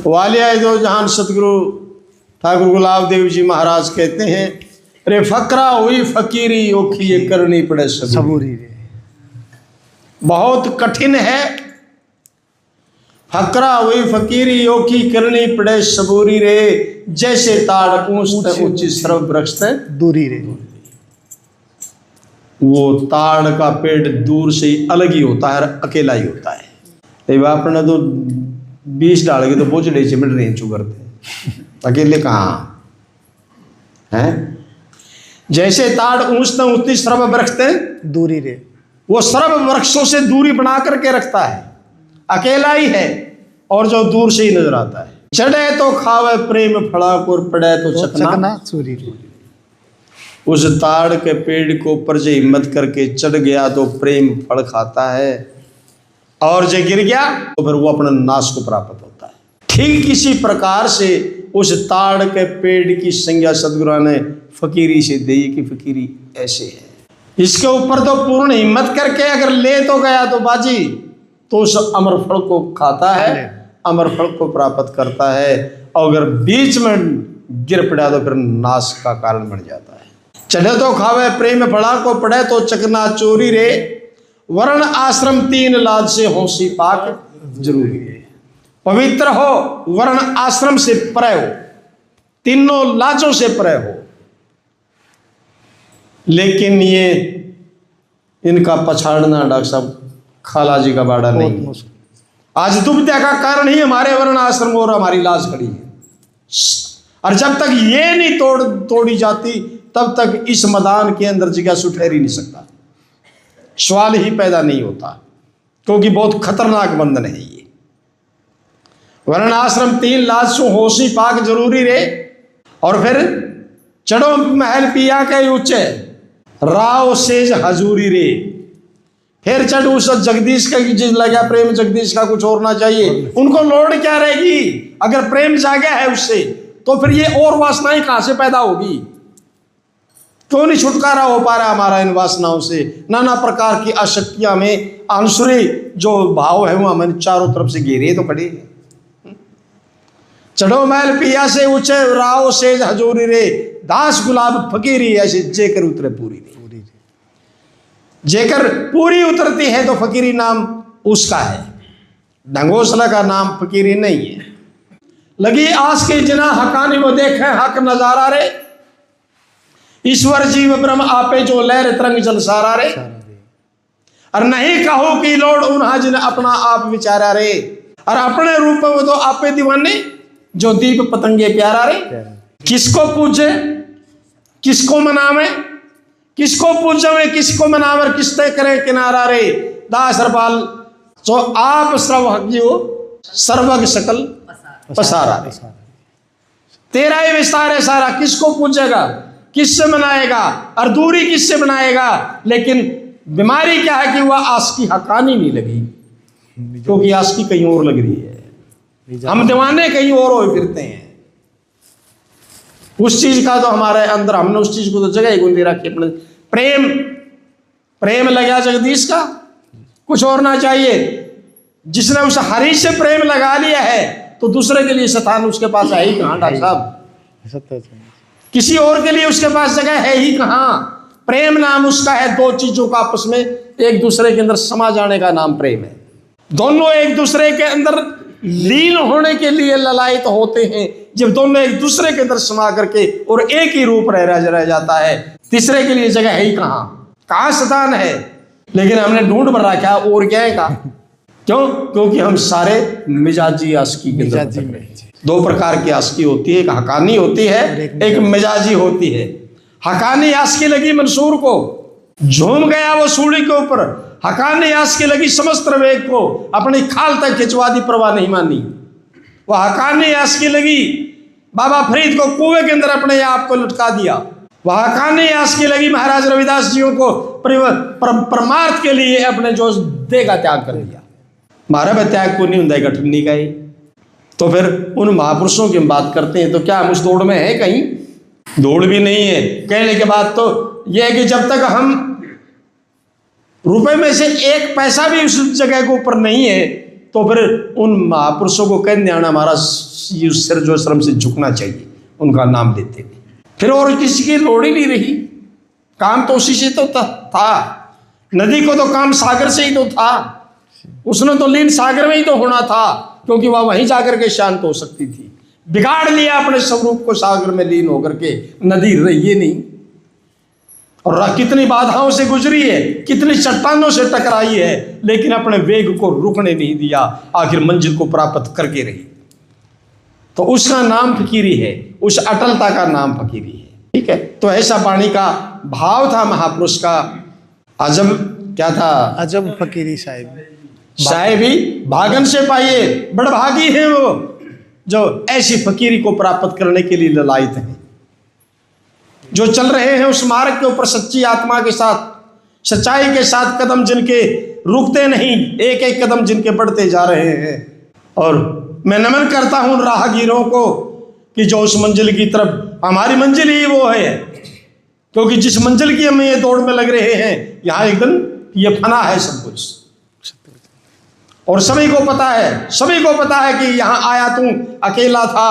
वालिया दो जहान सतगुरु ठाकुर गुलाब देव जी महाराज कहते हैं, रे फकरा हुई फकीरी ओखी ये करनी पड़े सबूरी रे। बहुत कठिन है। फकरा हुई फकीरी ओखी करनी पड़े सबूरी रे, जैसे ताड़ ऊंची सर्व वृक्ष दूरी रे। वो ताड़ का पेड़ दूर से ही अलग ही होता है, अकेला ही होता है। अपने तो 20 डाल के तो बोझड़े चिमट रहे चुगरते, अकेले कहाँ है। जैसे ताड़ ऊंचती सर्व वृक्ष दूरी रे, वो सर्व वृक्षों से दूरी बना करके रखता है, अकेला ही है और जो दूर से ही नजर आता है। चढ़े तो खावे प्रेम फड़ा और पड़े तो चकना चूरी रे। उस ताड़ के पेड़ के ऊपर जो हिम्मत करके चढ़ गया तो प्रेम फल खाता है, और जो गिर गया तो फिर वो अपने नाश को प्राप्त होता है। ठीक इसी प्रकार से उस ताड़ के पेड़ की संज्ञा सदगुरु ने फकीरी से दी कि फकीरी ऐसे है। इसके ऊपर तो पूर्ण हिम्मत करके अगर ले तो गया तो बाजी, तो उस अमर फल को खाता है, अमर फल को प्राप्त करता है। और अगर बीच में गिर पड़ा तो फिर नाश का कारण बन जाता है। चढ़े तो खावे प्रेम फड़ा को पड़े तो चकना चोरी रे, वर्ण आश्रम 3 लाज से होशी पाक जरूरी है। पवित्र हो, वर्ण आश्रम से परे हो, तीनों लाजों से परे हो। लेकिन ये इनका पछाड़ना डॉक्टर साहब खाला जी का बाड़ा नहीं। आज दुविधा का कारण ही हमारे वर्ण आश्रम और हमारी लाज खड़ी है। और जब तक ये नहीं तोड़ी जाती तब तक इस मैदान के अंदर जिज्ञासु ठहर ही नहीं सकता, सवाल ही पैदा नहीं होता, क्योंकि बहुत खतरनाक बंधन है ये। वर्ण आश्रम 3 लाज सो होशी पाक जरूरी रे। और फिर चढ़ो महल पिया के ऊंचे, राव सेज हजूरी रे। फिर चढ़ उस जगदीश का जिस लगा प्रेम, जगदीश का कुछ और ना चाहिए। उनको लोड क्या रहेगी? अगर प्रेम जागा है उससे तो फिर ये और वासनाएं कहां से पैदा होगी? क्यों नहीं छुटकारा हो पा रहा हमारा इन वासनाओं से? नाना प्रकार की आसक्तियां में आंसुरी जो भाव है वो हमें चारों तरफ से घेरे तो खड़े हैं। चढ़ो महल पिया से ऊंचे, राव सेज हजूरी रे। दास गुलाब फकीरी ऐसे जेकर उतरे पूरी रे। जेकर पूरी उतरती है तो फकीरी नाम उसका है, ढंगोसला का नाम फकीरी नहीं है। लगी आस के जना हकानी वो देखे हक नजारा रे, ईश्वर जीव ब्रह्म आपे जो लहर तरंग जल सारा रे। और नहीं कहो कि लोड उन्हा जिन अपना आप विचारा रे, और अपने रूप में तो आपे दीवाने जो दीप पतंगे प्यारा रे। किसको पूजे किसको मनावे, किसको पूजे किसको मनावे, किसते करे किनारा रे। दास हरपाल जो आप सर्वज्ञ सकल पसारा रे। तेरा ही विस्तार है सारा, किसको पूजेगा किससे मनाएगा और दूरी किससे बनाएगा। लेकिन बीमारी क्या है कि वह आस्की हकानी नहीं लगी, क्योंकि आस्की कहीं और लग रही है। हम दीवाने कहीं और हो फिरते हैं। उस चीज का तो हमारे अंदर हमने उस चीज को तो जगह ही गुंदी रखी। अपने प्रेम लगा जगदीश का, कुछ और ना चाहिए। जिसने उस हरि से प्रेम लगा लिया है तो दूसरे के लिए स्थान उसके पास है ही कहां डॉक्टर साहब? किसी और के लिए उसके पास जगह है ही कहां? प्रेम नाम उसका है 2 चीजों का आपस में एक दूसरे के अंदर समा जाने का नाम प्रेम है। दोनों एक दूसरे के अंदर लीन होने के लिए ललायत होते हैं। जब दोनों एक दूसरे के अंदर समा करके और एक ही रूप रह जाता है, तीसरे के लिए जगह है ही कहां स्थान है? लेकिन हमने ढूंढ भर रखा और क्या है का? क्यों? क्योंकि हम सारे मिजाजी आस्की के अंदर 2 प्रकार की आस्की होती है, एक हकानी होती है, एक मिजाजी होती है। हकानी आस्की लगी मंसूर को, झूम गया वो सूढ़ी के ऊपर। हकानी आस्की लगी समस्त वेग को, अपनी खाल तक खिंचवा दी, परवाह नहीं मानी। वह हकानी आस्की लगी बाबा फरीद को कुएं के अंदर अपने आप को लटका दिया। वह हकानी आस्की लगी महाराज रविदास जी को परमार्थ के लिए अपने जो देह का त्याग कर दिया। महाराज त्याग को नहीं होता गठन नहीं गए। तो फिर उन महापुरुषों की हम बात करते हैं तो क्या हम उस दौड़ में है? कहीं दौड़ भी नहीं है। कहने के बाद तो यह है कि जब तक हम रुपए में से 1 पैसा भी उस जगह के ऊपर नहीं है तो फिर उन महापुरुषों को कहने आना हमारा सिर जो शर्म से झुकना चाहिए, उनका नाम लेते थे। फिर और किसी की लोड़ ही नहीं रही, काम तो उसी से तो था। नदी को तो काम सागर से ही तो था, उसने तो लीन सागर में ही तो होना था, क्योंकि वह वहीं जाकर के शांत हो सकती थी। बिगाड़ लिया अपने स्वरूप को, सागर में लीन होकर के नदी रही ही नहीं। और कितनी बाधाओं से गुजरी है, कितनी चट्टानों से टकराई है, लेकिन अपने वेग को रुकने नहीं दिया, आखिर मंजिल को प्राप्त करके रही। तो उसका नाम फकीरी है, उस अटलता का नाम फकीरी है। ठीक है, तो ऐसा वाणी का भाव था महापुरुष का। अजब क्या था? अजब फकीरी साहिब, साहिब ही भागन से पाइए, बड़भागी हैं वो जो ऐसी फकीरी को प्राप्त करने के लिए ललायत हैं, जो चल रहे हैं उस मार्ग के ऊपर सच्ची आत्मा के साथ, सच्चाई के साथ, कदम जिनके रुकते नहीं, एक एक कदम जिनके बढ़ते जा रहे हैं। और मैं नमन करता हूं राहगीरों को कि जो उस मंजिल की तरफ, हमारी मंजिल ही वो है, क्योंकि जिस मंजिल की हम ये दौड़ में लग रहे हैं, यहाँ एक दिन ये फना है सब कुछ। और सभी को पता है, सभी को पता है कि यहाँ आया तू अकेला था,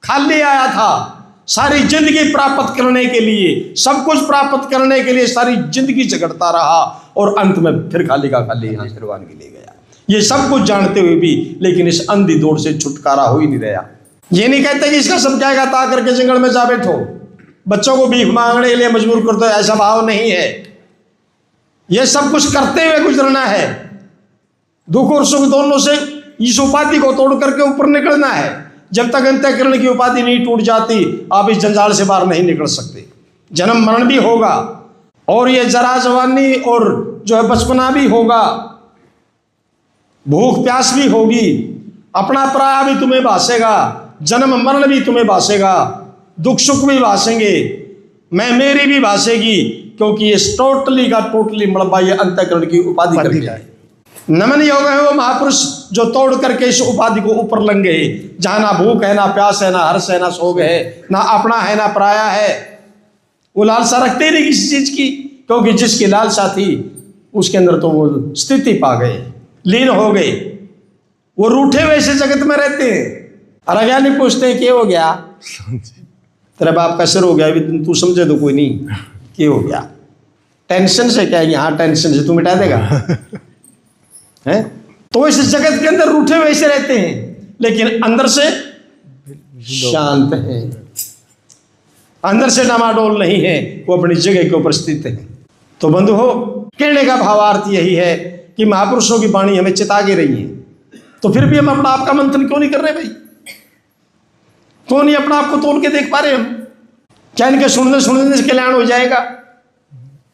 खाली आया था, सारी जिंदगी प्राप्त करने के लिए, सब कुछ प्राप्त करने के लिए सारी जिंदगी झगड़ता रहा, और अंत में फिर खाली का खाली यहाँ से रवानगी ले गया। ये सब कुछ जानते हुए भी, लेकिन इस अंधी दौड़ से छुटकारा हो ही नहीं रहा। ये नहीं कहते कि इसका सब जाएगा ता करके जंगल में जा बैठो, बच्चों को भीख मांगने के लिए मजबूर कर दो, ऐसा भाव नहीं है। ये सब कुछ करते हुए गुजरना है, दुख और सुख दोनों से इस उपाधि को तोड़ करके ऊपर निकलना है। जब तक अंतःकरण की उपाधि नहीं टूट जाती, आप इस जंजाल से बाहर नहीं निकल सकते। जन्म मरण भी होगा, और ये जरा जवानी और जो है बचपना भी होगा, भूख प्यास भी होगी, अपना पराया भी तुम्हें भासेगा, जन्म मरण भी तुम्हें भासेगा, दुख सुख भी भासेंगे, मैं मेरी भी भासेगी, क्योंकि ये टोटली का टोटली मलबा ये अंतःकरण की उपाधि कर दिया है। नमन योग है वो महापुरुष जो तोड़ करके इस उपाधि को ऊपर लंघे, जहां ना भूख है, ना प्यास है, ना हर्ष है, ना शोक है, ना अपना है, ना पराया है। वो लालसा रखते नहीं किसी चीज की, क्योंकि जिसकी लालसा थी उसके अंदर तो वो स्थिति पा गए, लीन हो गए। वो रूठे वैसे जगत में रहते हैं। और अज्ञान नहीं पूछते क्या हो गया, तेरे बाप का सिर हो गया, अभी तू समझे तो कोई नहीं, क्या हो गया, टेंशन से क्या है, हाँ टेंशन से तू मिटा देगा है? तो इस जगत के अंदर रूठे वैसे रहते हैं, लेकिन अंदर से शांत है, अंदर से डामाडोल नहीं है, वो अपनी जगह के ऊपर स्थित है। तो बंधु हो, कहने का भावार्थ यही है कि महापुरुषों की वाणी हमें चिता के रही है, तो फिर भी हम अपना आप का मंथन क्यों नहीं कर रहे भाई? क्यों नहीं अपना आप को तोल के देख पा रहे हम? क्या इनके सुनने से कल्याण हो जाएगा,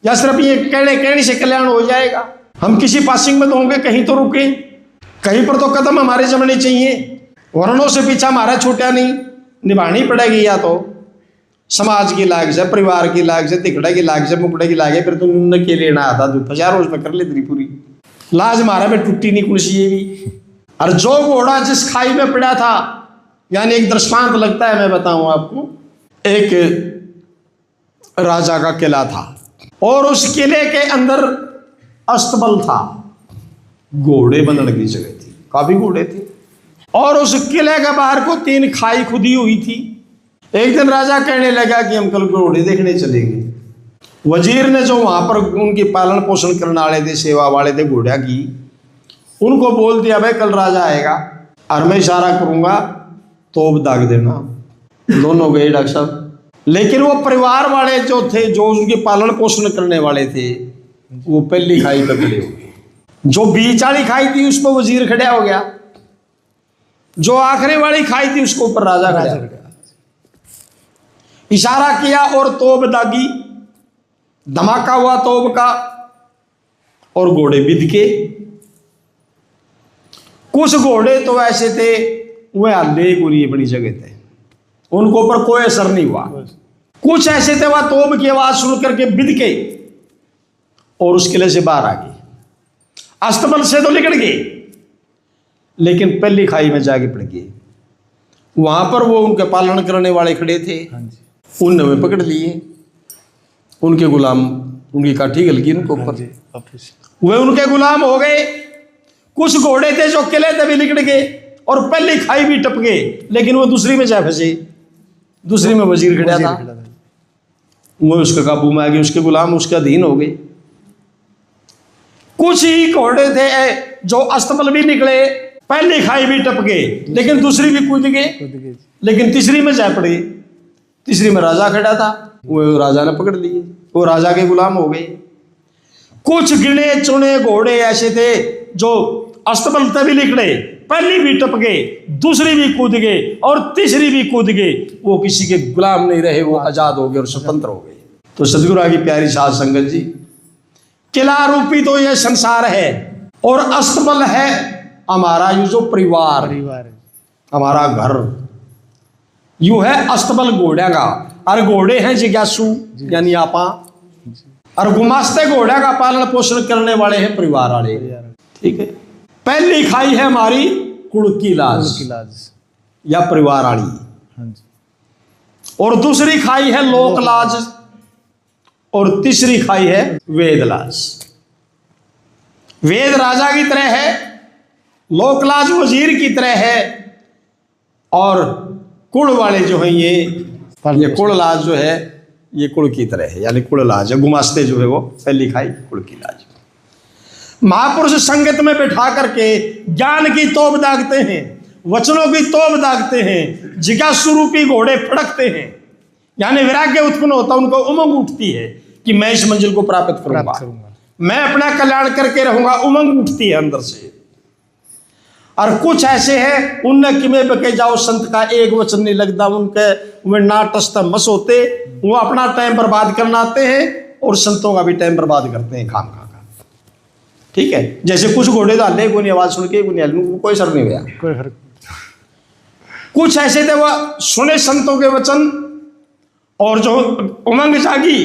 या सिर्फ ये कहने से कल्याण हो जाएगा? हम किसी पासिंग में तो होंगे, कहीं तो रुके, कहीं पर तो कदम हमारे जमने चाहिए। वर्णों से पीछा हमारा छूटा नहीं, निभानी पड़ेगी, या तो समाज की लाग से, परिवार की लाग से, तिकड़े की लाग से, मुकड़े की लाग है, फिर तुम के लेना आता तू 50 रोज में कर ले तेरी पूरी लाज हमारा में टूटी नहीं कुछ ये भी। और जो घोड़ा जिस खाई में पड़ा था, यानी एक दृष्टांत लगता है, मैं बताऊं आपको। एक राजा का किला था, और उस किले के अंदर अस्तबल था, घोड़े बंधने की जगह थी, काफी घोड़े थे, और उस किले के बाहर को 3 खाई खुदी हुई थी। एक दिन राजा कहने लगा कि हम कल घोड़े देखने चलेंगे। वजीर ने जो वहां पर उनकी पालन पोषण करने वाले थे, सेवा वाले थे घोड़ा की, उनको बोल दिया भाई कल राजा आएगा और मैं इशारा करूंगा तोप दाग देना। दोनों गए डॉक्टर साहब, लेकिन वो परिवार वाले जो थे, जो उनकी पालन पोषण करने वाले थे, वो पहली खाई पे खड़े हो गए। जो बीच वाली खाई थी उस पर वजीर खड़ा हो गया, जो आखिरी वाली खाई थी उसको ऊपर राजा खड़ा हो गया। इशारा किया और तोप दागी, धमाका हुआ तोप का, और घोड़े बिध के। कुछ घोड़े तो ऐसे थे वह हल्ले पूरी अपनी जगह थे, उनको ऊपर कोई असर नहीं हुआ। कुछ ऐसे थे वह तोप की आवाज सुन करके बिध के और उस किले से बाहर आ गए। अस्तबल से तो निकल गए, लेकिन पहली खाई में जाके पड़ गए। वहां पर वो उनके पालन करने वाले खड़े थे, उनने वे पकड़ लिए, उनके गुलाम, उनकी काठी गल गई उनके ऊपर, वे उनके गुलाम हो गए। कुछ घोड़े थे जो किले से भी निकल गए और पहली खाई भी टपके, लेकिन वो दूसरी में जा फंसे। दूसरी में वजीर खड़ा था, वो उसके काबू में आ गई, उसके गुलाम उसके अधीन हो गए। कुछ ही घोड़े थे जो अस्तबल भी निकले, पहली खाई भी टपके, लेकिन दूसरी भी कूद गए, लेकिन तीसरी में जा पड़े। तीसरी में राजा खड़ा था, वो राजा ने पकड़ लिए, वो राजा के गुलाम हो गए। कुछ गिने चुने घोड़े ऐसे थे जो अस्तबल तभी निकले, पहली भी टपके, दूसरी भी कूद गए और तीसरी भी कूद गए। वो किसी के गुलाम नहीं रहे, वो आजाद हो गए और स्वतंत्र हो गए। तो सदगुरु की प्यारी साध संगत जी, किला रूपी तो यह संसार है और अस्तबल है हमारा ये जो परिवार, हमारा घर। यू है अस्तबल घोड़े का, और घोड़े हैं जिज्ञासु यानी आपा, और गुमास्ते घोड़े का पालन पोषण करने वाले हैं परिवार वाले। ठीक है, पहली खाई है हमारी कुल की लाज या परिवार वाली, और दूसरी खाई है लोक लाज, और तीसरी खाई है वेद लाज। वेद राजा की तरह है, लोक लाज वजीर की तरह है, और कुल वाले जो है ये कुल लाज जो है ये कुल की तरह है, यानी कुल लाज है। गुमास्ते जो है वो पहली खाई कुल की लाज। महापुरुष संगत में बैठा करके ज्ञान की तोप दागते हैं, वचनों की तोप दागते हैं, जिज्ञासु रूपी घोड़े फड़कते हैं, यानी वैराग्य उत्पन्न होता है, उनको उमंग उठती है कि मैं इस मंजिल को प्राप्त करूंगा, मैं अपना कल्याण करके रहूंगा, उमंग उठती है अंदर से। और कुछ ऐसे हैं उनने किमें बके जाओ संत का एक वचन नहीं लगता उनके, वे नाटस्त मस होते, वो अपना टाइम बर्बाद करना आते हैं और संतों का भी टाइम बर्बाद करते हैं खाम खा का। ठीक है, जैसे कुछ घोड़े डाले, कोई आवाज सुन के कोई असर नहीं हुआ, कोई फर्क। कुछ ऐसे थे वह सुने संतों के वचन और जो उमंग जागी,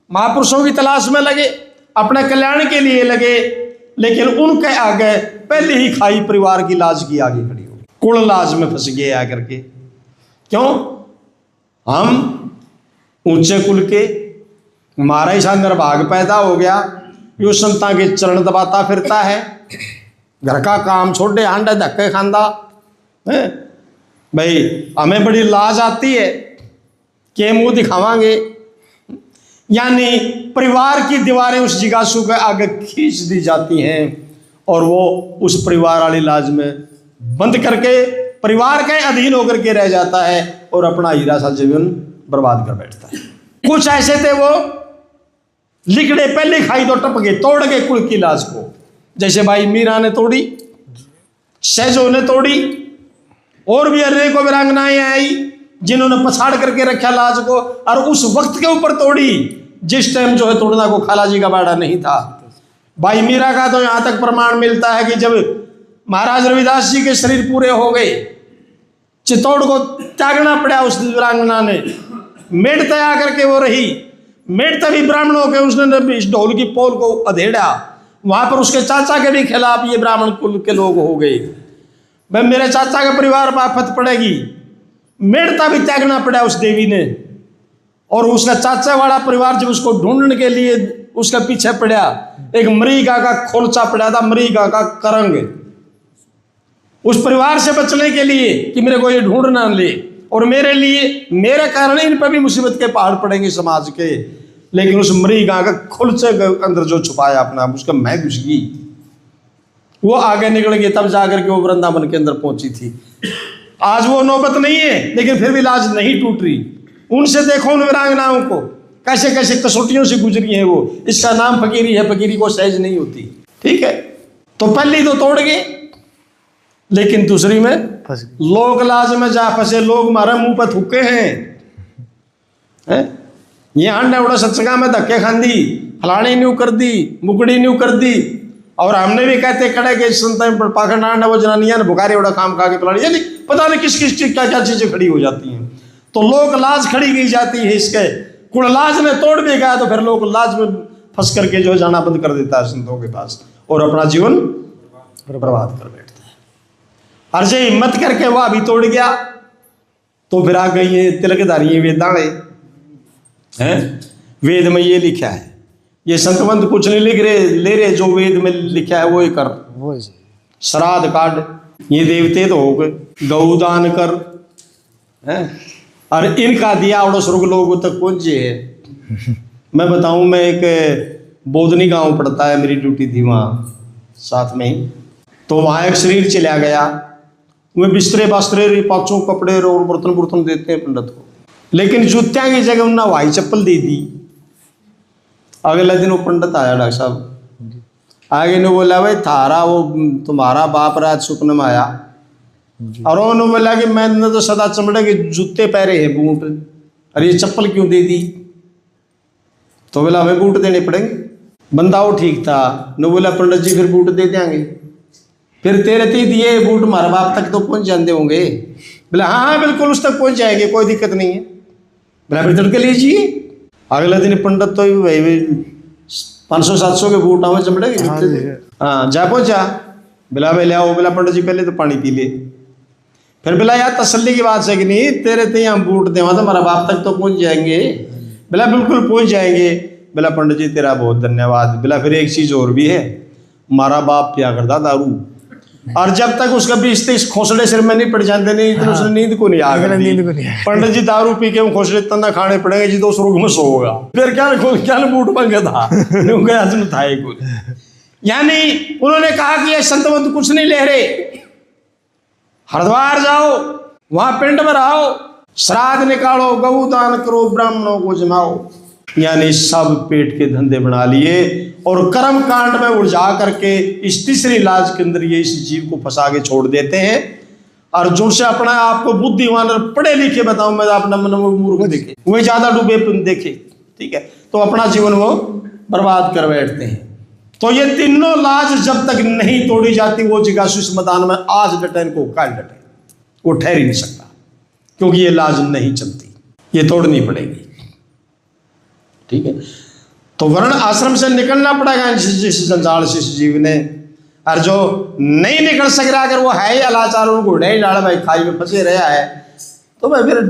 महापुरुषों की तलाश में लगे, अपने कल्याण के लिए लगे, लेकिन उनके आगे पहले ही खाई परिवार की लाज की आगे खड़ी हो, कुल लाज में फंस गए आकर के। क्यों? हम ऊंचे कुल के, हमारा ही शानदार भाग पैदा हो गया, यो संता के चरण दबाता फिरता है, घर का काम छोड़े हांडा धक्के खांदा है। भाई हमें बड़ी लाज आती है कि मुंह दिखावांगे, यानी परिवार की दीवारें उस जिज्ञासु के आगे खींच दी जाती हैं और वो उस परिवार वाली लाज में बंद करके परिवार के अधीन होकर के रह जाता है और अपना हीरा सा जीवन बर्बाद कर बैठता है। कुछ ऐसे थे वो लिकड़े पहले खाई तो टप गए, तोड़ गए कुल की लाज को, जैसे भाई मीरा ने तोड़ी, सहजो ने तोड़ी, और भी अनेकों वीरांगनाएं आई जिन्होंने पछाड़ करके रखा लाज को, और उस वक्त के ऊपर तोड़ी जिस टाइम जो है तोड़ना को खाला जी का बाड़ा नहीं था। भाई मीरा का तो यहां तक प्रमाण मिलता है कि जब महाराज रविदास जी के शरीर पूरे हो गए, चित्तौड़ को त्यागना पड़ा उस वीरांगना ने, मेड़ते आकर के वो रही, मेड़ते भी ब्राह्मणों के उसने इस ढोल की पोल को अधेड़ा, वहां पर उसके चाचा के भी खिलाफ ये ब्राह्मण कुल के लोग हो गए, भाई मेरे चाचा के परिवार पर आफत पड़ेगी, मेड़ता भी त्यागना पड़ा उस देवी ने। और उसका चाचा वाला परिवार जब उसको ढूंढने के लिए उसका पीछे पड़ा, एक मरीगा का खोलचा पड़ा था, मरीगा का करंग, उस परिवार से बचने के लिए कि मेरे को ये ढूंढ ना ले, और मेरे लिए मेरे कारण इन पर भी मुसीबत के पहाड़ पड़ेंगे समाज के, लेकिन उस मरीगा का खोलचे के अंदर जो छुपाया अपना, उसका मैं घुस गई, वो आगे निकल गई, तब जाकर के वो वृंदावन के अंदर पहुंची थी। आज वो नौबत नहीं है, लेकिन फिर भी लाज नहीं टूट रही। उनसे देखो उन वीरांगनाओं को कैसे कैसे कसौटियों से गुजरी है वो। इसका नाम फकीरी है, फकीरी को सहज नहीं होती। ठीक है, तो पहली तो तोड़ गए, लेकिन दूसरी में लोक लाज में जा फंसे। लोग मारे मुंह पर थूके हैं, ये हांडा उड़ा सत्संगा में धक्के खांदी, फलानी न्यू कर दी, मुकड़ी न्यू कर दी, और हमने भी कहते खड़े के संत पाखंड वो जनानियां ने बुखारी उड़ा काम खा के फलानी, यानी पता नहीं किस किस चीज क्या क्या चीजें खड़ी हो जाती हैं। तो लोक लाज खड़ी की जाती है, इसके कुल लाज ने तोड़ भी गया तो फिर लोक लाज में फंस करके जो जाना बंद कर देता है संतों के पास और अपना जीवन बर्बाद कर बैठता है। अर्जे हिम्मत करके वह भी तोड़ गया, तो फिर आ गई है तिलकधारी वेदाड़े हैं। वेद में ये लिखा है, ये संतवंत कुछ नहीं लिख रहे, ले रहे जो वेद में लिखा है वो ही कर, श्राद्ध काट, ये देवते तो हो गए, गौदान कर हैं, और इनका दिया और स्वर्ग लोगों तक पहुंचे है। मैं बताऊं, मैं एक बोधनी गांव पड़ता है, मेरी ड्यूटी थी वहाँ साथ में ही, तो वहाँ एक शरीर चला गया, वे बिस्तरे बास्तरे पाँचों कपड़े और बर्तन बुर्तन देते हैं पंडित को, लेकिन जूतियाँ की जगह उन्होंने वाई चप्पल दे दी। अगले दिन वो पंडित आया, डॉक्टर साहब आगे ने बोला, भाई थारा वो तुम्हारा बाप रात सुपने में आया, और उन्होंने बोला कि मैंने तो सदा चमड़े के जूते पहरे हैं, बूट, अरे ये चप्पल क्यों दे दी? तो बोला हमें बूट देने पड़ेंगे। बंदा वो ठीक था, न बोला पंडित जी फिर बूट दे देंगे, फिर तेरे ते दिए बूट हमारे बाप तक तो पहुंच जाते होंगे। बोला हाँ हाँ बिल्कुल उस तक पहुंच जाएंगे, कोई दिक्कत नहीं है। बोला फिर तड़के लीजिए। अगले दिन पंडित तो भाई 500-700 के बूट आवे चमड़े के, हाँ जा पहुंचा। बोला भाई ले आओ। बोला पंडित जी पहले तो पानी पी ले। फिर बोला यार तसल्ली की बात है कि नहीं, तेरे ते हम बूट दे तो हमारा बाप तक तो पहुंच जाएंगे। बोला बिल्कुल पहुंच जाएंगे। बोला पंडित जी तेरा बहुत धन्यवाद। बोला फिर एक चीज और भी है, हमारा बाप क्या करता दारू, और जब तक उसका 20-30 खोसड़े सिर में नहीं पड़ जाते नहीं तो उसने नींद को नहीं आ गई। पंडित जी दारू पी के खोसड़े तना खाने पड़ेंगे जी, तो स्वर्ग में सोगा। फिर क्या बूट मांगा था था कुछ। यानी उन्होंने कहा कि ये संत वंत कुछ नहीं ले रहे, हरिद्वार जाओ, वहां पिंड में रहो, श्राद्ध निकालो, गऊ दान करो, ब्राह्मणों को जमाओ, यानी सब पेट के धंधे बना लिए और कर्म कांड में उलझा करके इस तीसरी लाज के अंदर ये इस जीव को फंसा के छोड़ देते हैं। और जो से अपना आपको बुद्धिमान और पढ़े लिखे बताऊं, मैं अपना मन मूर्ख देखे, वही ज्यादा डूबे देखे, ठीक है, तो अपना जीवन वो बर्बाद कर बैठते हैं। तो ये तीनों लाज जब तक नहीं तोड़ी जाती, वो जिज्ञासु मैदान में आज डटे इनको काल डटे, वो ठहर ही नहीं सकता, क्योंकि ये लाज नहीं चलती, ये तोड़नी पड़ेगी, ठीक है। तो वर्ण आश्रम से निकलना पड़ेगा जिस जंजाल से इस जीव ने, और जो नहीं निकल सक रहा, अगर वो है ही अलाचार, घोड़े ही डाल भाई खाई में फंसे रहा है, तो भाई फिर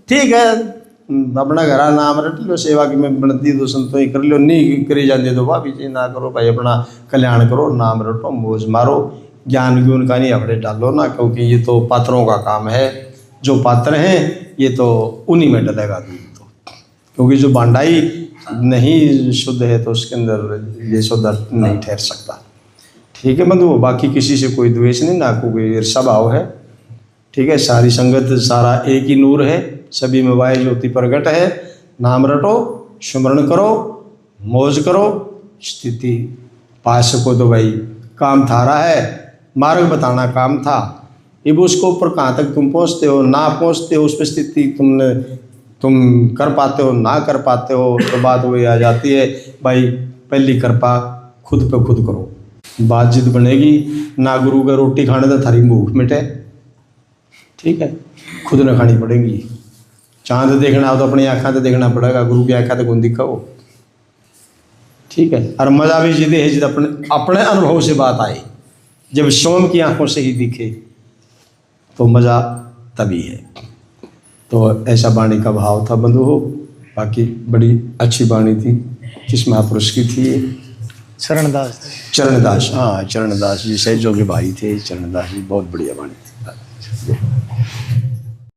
ठीक है, अपना घरा नाम रट लो, सेवा की में बनती दो संतों ही कर लो, नहीं करी जाती तो भाभी जी ना करो भाई, अपना कल्याण करो, नाम रटो, मौज मारो, ज्ञान गुण का नहीं अपने डालो ना, क्योंकि ये तो पात्रों का काम है, जो पात्र हैं ये तो उन्हीं में डलेगा दूध, तो क्योंकि जो बांडाई नहीं शुद्ध है तो उसके अंदर ये शुद्ध नहीं ठहर सकता, ठीक है बंधु। बाकी किसी से कोई द्वेष नहीं, ना कोई ईर्षा भाव है, ठीक है। सारी संगत सारा एक ही नूर है, सभी में वाय ज्योति प्रगट है। नाम रटो, स्मरण करो, मौज करो, स्थिति पा सको तो भाई काम थारा है, मार्ग बताना काम था। अब उसको ऊपर कहाँ तक तुम पहुँचते हो, ना पहुँचते हो, उस पर स्थिति तुम कर पाते हो ना कर पाते हो, तो बात वही आ जाती है भाई, पहली कृपा खुद पे खुद करो, बात जिद बनेगी ना। गुरु का रोटी खाने तो थारी भूख मिटे, ठीक है, खुद न खानी पड़ेगी। चांद देखना हो तो अपनी आँखों से देखना पड़ेगा, गुरु की आँखों से कौन दिखाओ, ठीक है। और मजा भी जिदे है जिद अपने अनुभव से बात आई, जब सोम की आंखों से ही दिखे तो मजा तभी है। तो ऐसा वाणी का भाव था बंधु हो। बाकी बड़ी अच्छी वाणी थी, किस महापुरुष की थी ये? चरणदास, हाँ चरणदास जी सहज जो के भाई थे, चरणदास जी बहुत बढ़िया वाणी थी।